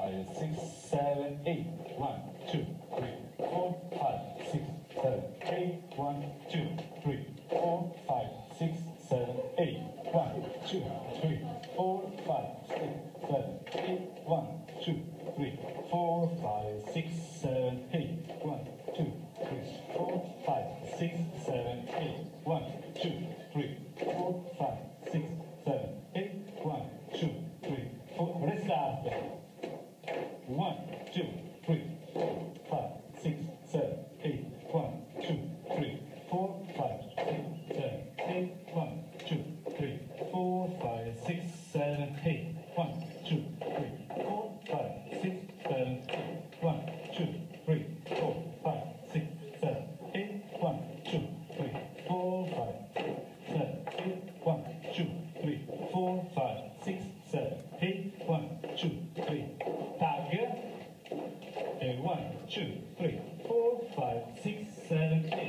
5, 6, 7, 8. 1, 2, 3, 4, 5, 6, 7, 8. 1, 2, 3, 4, 5, 6, 7, 8. 1, 2, 3, 4, 5, 6, 7, 8. 1, 2, 3, 4, 5, 6, 7, 8. 1, 2, 3, 4, 5, 6, 7, 8. 1, 2, 3, 4, 5, 6, 7, 8. 1, 2, 3, 4. Restart. 1, 2, 3, 4, 5, 6, 7, 8. 1, 2, 3, 4, 5, 6, 7, 8. 1, 2, 3, 4, 5, 6, 7, 8. 1, 2, 3, 4, 5, 6, 7, 8. 1, 2, 3, 4, 5, 6, 7, 8. 1, 2, 3, 4, 5, 6, 7, 8. 1, 2, 3, 4, 5, 6, 7, 8. 1, 2, 3. Tag. 1, 2, 3, 4, 5, 6, 7, 8.